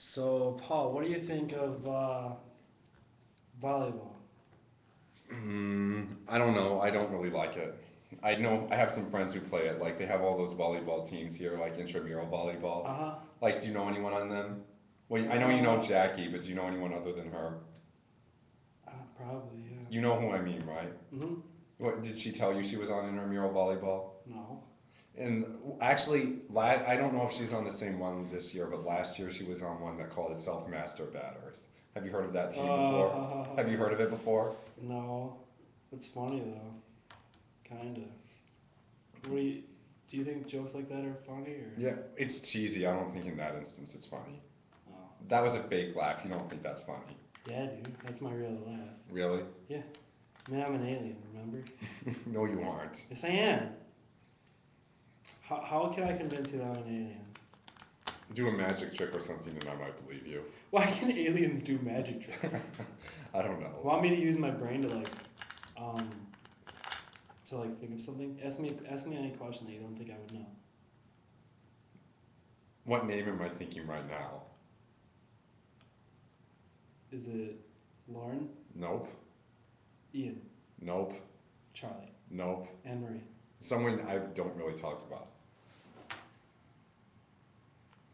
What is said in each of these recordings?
So, Paul, what do you think of volleyball? I don't know. I don't really like it. I know I have some friends who play it. Like they have all those volleyball teams here, like intramural volleyball. Uh-huh. Like, do you know anyone on them? Well, I know you know Uh, Jackie, but do you know anyone other than her? Probably, yeah. You know who I mean, right? Mm-hmm. What did she tell you she was on intramural volleyball? No. And actually, I don't know if she's on the same one this year, but last year she was on one that called itself Master Batters. Have you heard of that team before? Have you heard of it before? No. It's funny though. Kinda. What do you think jokes like that are funny or? Yeah, it's cheesy. I don't think in that instance it's funny. Oh. That was a fake laugh. You don't think that's funny? Yeah, dude. That's my real laugh. Really? Yeah. I mean, I'm an alien, remember? No, you aren't. Yes, I am. How can I convince you that I'm an alien? Do a magic trick or something and I might believe you. Why can aliens do magic tricks? I don't know. Want me to use my brain um, to think of something? Ask me any question that you don't think I would know. What name am I thinking right now? Is it Lauren, Nope. Ian, Nope. Charlie, Nope. Anne Marie? Someone I don't really talk about.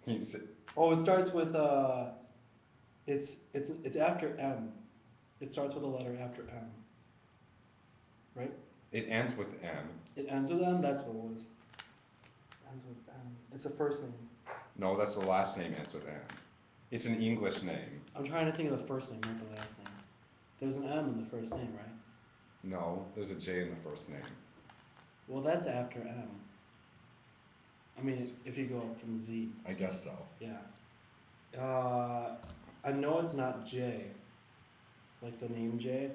Can you say, Oh, it starts with it's after M. It starts with a letter after M. Right? it ends with M. It ends with M. That's what it was. Ends with M. It's a first name. No, that's the last name ends with M. It's an English name. I'm trying to think of the first name, not the last name. There's an M in the first name, right? No, there's a J in the first name. Well, that's after M. I mean, if you go up from Z. I guess so. Yeah. I know it's not J. Like the name J.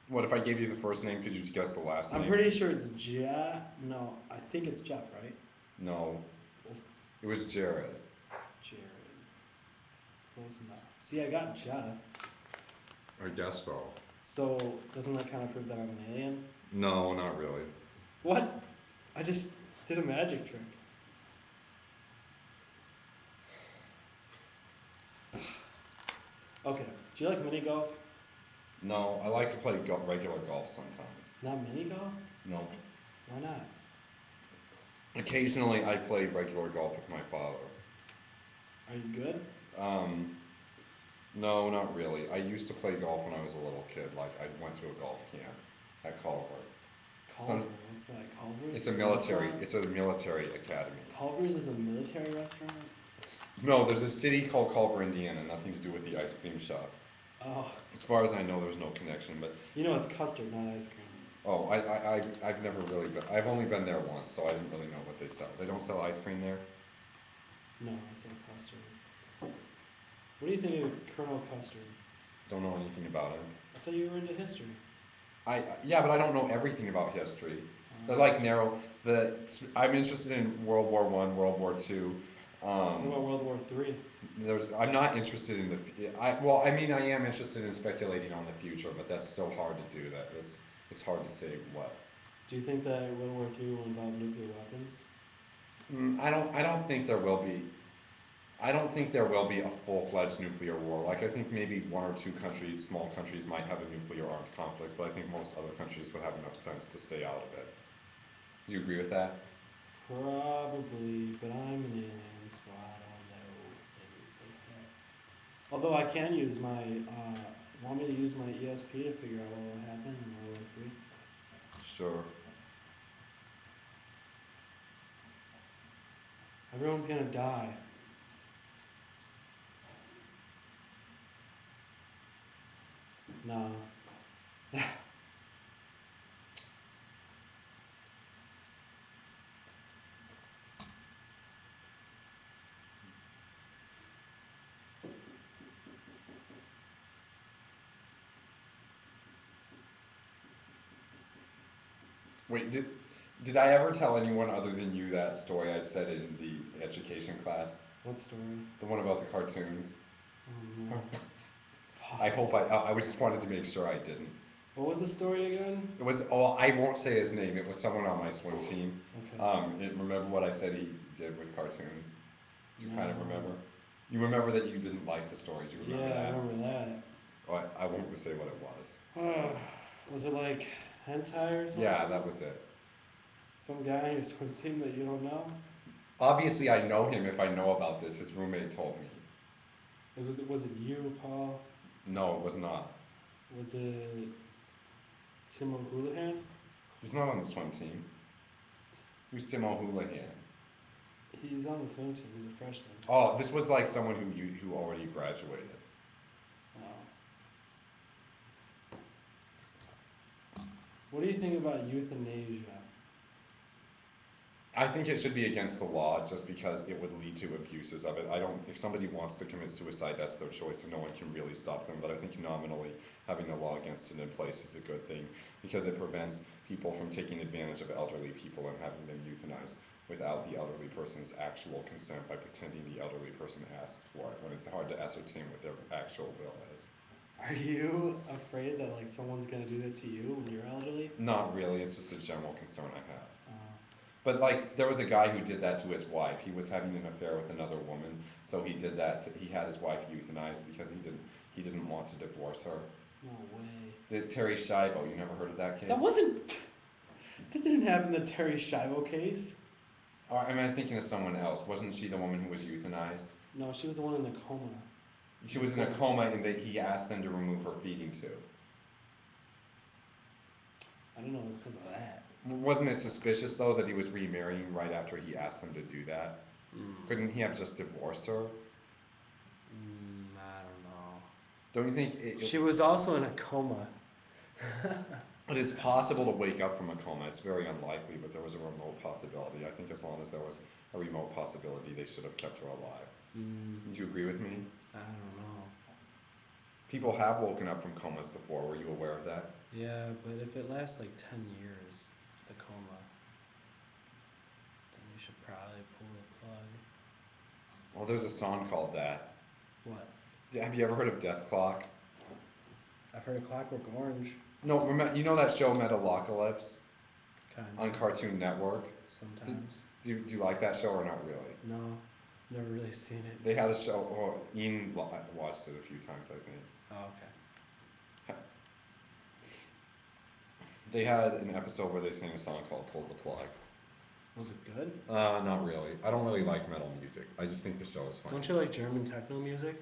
What if I gave you the first name? Could you guess the last name? I'm pretty sure it's Jeff. No, I think it's Jeff, right? No. It was Jared. Jared. Close enough. See, I got Jeff. I guess so. So, doesn't that kind of prove that I'm an alien? No, not really. What? I just did a magic trick. Okay. Do you like mini golf? No, I like to play regular golf sometimes. Not mini golf? No. Why not? Occasionally, I play regular golf with my father. Are you good? No, not really. I used to play golf when I was a little kid. Like, I went to a golf camp at Culver. Culver? What's that? Culver's? It's a military. Restaurant? It's a military academy. Culver's is a military restaurant? No, there's a city called Culver, Indiana. Nothing to do with the ice cream shop. Oh, As far as I know, there's no connection. But you know it's custard, not ice cream. oh, I've never really been. I've only been there once, so I didn't really know what they sell. They don't sell ice cream there. No, I said custard. What do you think of Colonel Custard? Don't know anything about it. I thought you were into history. Yeah, but I don't know everything about history. They're like narrow. I'm interested in World War I, World War II. What about World War Three? I'm not interested in I mean, I am interested in speculating on the future, but that's so hard to do that. It's hard to say what. Do you think that World War Three will involve nuclear weapons? I don't think there will be. I don't think there will be a full-fledged nuclear war. Like I think maybe one or two countries, small countries, might have a nuclear armed conflict, but I think most other countries would have enough sense to stay out of it. Do you agree with that? Probably, but I'm an alien, so I don't know things like that. Although I can use my, want me to use my ESP to figure out what will happen in World War Three? Sure. Everyone's gonna die. No. Wait, did I ever tell anyone other than you that story I said in the education class? What story? The one about the cartoons? Oh no. I hope I just wanted to make sure I didn't. What was the story again? It was, oh, I won't say his name. It was someone on my swim team. Okay. Remember what I said he did with cartoons? Do you kind of No. remember? You remember that you didn't like the story. Do you remember Yeah, I that? remember that. Oh, I won't say what it was. Was it like hentai or something? Yeah, that was it. Some guy in your swim team that you don't know? Obviously, I know him if I know about this. His roommate told me. Was it you, Paul? No, it was not. Was it Tim O'Houlihan? He's not on the swim team. Who's Tim O'Houlihan? He's on the swim team. He's a freshman. Oh, this was like someone who already graduated. Oh. What do you think about euthanasia? I think it should be against the law just because it would lead to abuses of it. If somebody wants to commit suicide, that's their choice and no one can really stop them. But I think nominally having a law against it in place is a good thing because it prevents people from taking advantage of elderly people and having them euthanized without the elderly person's actual consent by pretending the elderly person asked for it when it's hard to ascertain what their actual will is. Are you afraid that like someone's gonna do that to you when you're elderly? Not really, it's just a general concern I have. Uh, But like, there was a guy who did that to his wife. He was having an affair with another woman, so he did that. He had his wife euthanized because he didn't want to divorce her. no way. The Terry Schiavo, you never heard of that case? That didn't happen in the Terry Schiavo case. Or am I thinking of someone else? Wasn't she the woman who was euthanized? No, she was the one in the coma. She was in a coma and he asked them to remove her feeding tube. I don't know, it was because of that. Wasn't it suspicious though that he was remarrying right after he asked them to do that? Couldn't he have just divorced her? I don't know. Don't you think She was also in a coma. But it's possible to wake up from a coma. It's very unlikely, but there was a remote possibility. I think as long as there was a remote possibility, they should have kept her alive. Do you agree with me? I don't know. People have woken up from comas before. Were you aware of that? Yeah, but if it lasts like 10 years, the coma, then you should probably pull the plug. Well, there's a song called that. What? Have you ever heard of Death Clock? I've heard of Clockwork Orange. No, you know that show Metalocalypse Kind of. on Cartoon Network? Sometimes. Do you like that show or not really? No, never really seen it. They had a show, Ian watched it a few times, I think. Oh, okay. They had an episode where they sang a song called Pull the Plug. Was it good? Not really. I don't really like metal music. I just think the show is fun. Don't you like German techno music?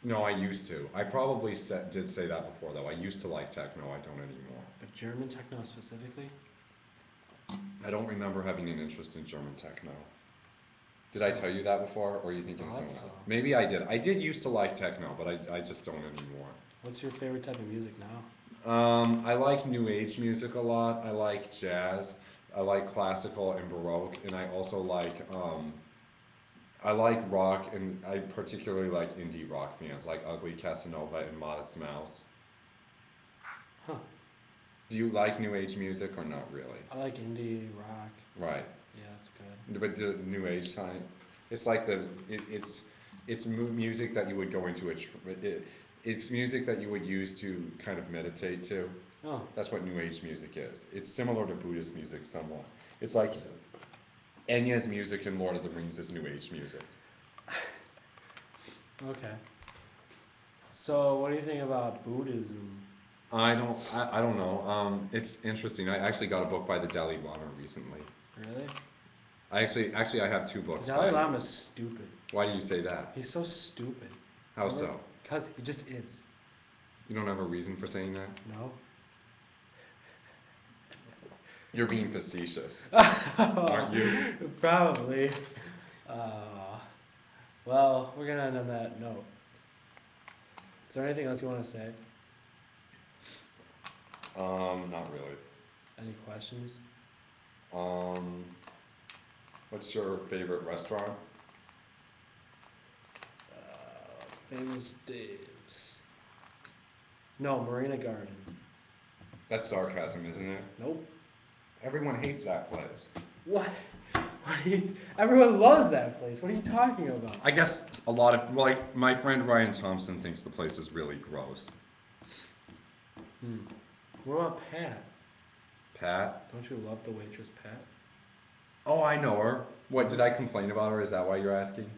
No, I used to. I probably did say that before, though. I used to like techno. I don't anymore. But German techno specifically? I don't remember having an interest in German techno. Did I tell you that before, or are you thinking of Thought someone else? so. Maybe I did. I did used to like techno, but I just don't anymore. What's your favorite type of music now? I like new age music a lot. I like jazz. I like classical and baroque, and I also like I like rock, and I particularly like indie rock bands like Ugly Casanova and Modest Mouse. Huh. Do you like new age music or not really? I like indie rock. Right. Yeah, that's good. But the new age side, it's like it's music that you would go into it's music that you would use to kind of meditate to. Oh, That's what new age music is. It's similar to Buddhist music somewhat. It's like Enya's music in Lord of the Rings is new age music. okay. So, what do you think about Buddhism? I don't know. It's interesting. I actually got a book by the Dalai Lama recently. Really? I have two books. Dalai by- Lama's stupid. Why do you say that? He's so stupid. How so? Because he just is. You don't have a reason for saying that? No? You're being facetious, aren't you? Probably. Well, we're gonna end on that note. Is there anything else you want to say? Not really. Any questions? What's your favorite restaurant? Famous Dave's. No, Marina Garden. That's sarcasm, isn't it? Nope. Everyone hates that place. What? Everyone loves that place. What are you talking about? I guess a lot of, like, my friend Ryan Thompson thinks the place is really gross. What about Pat? Pat? Don't you love the waitress Pat? Oh, I know her. What, did I complain about her? Is that why you're asking?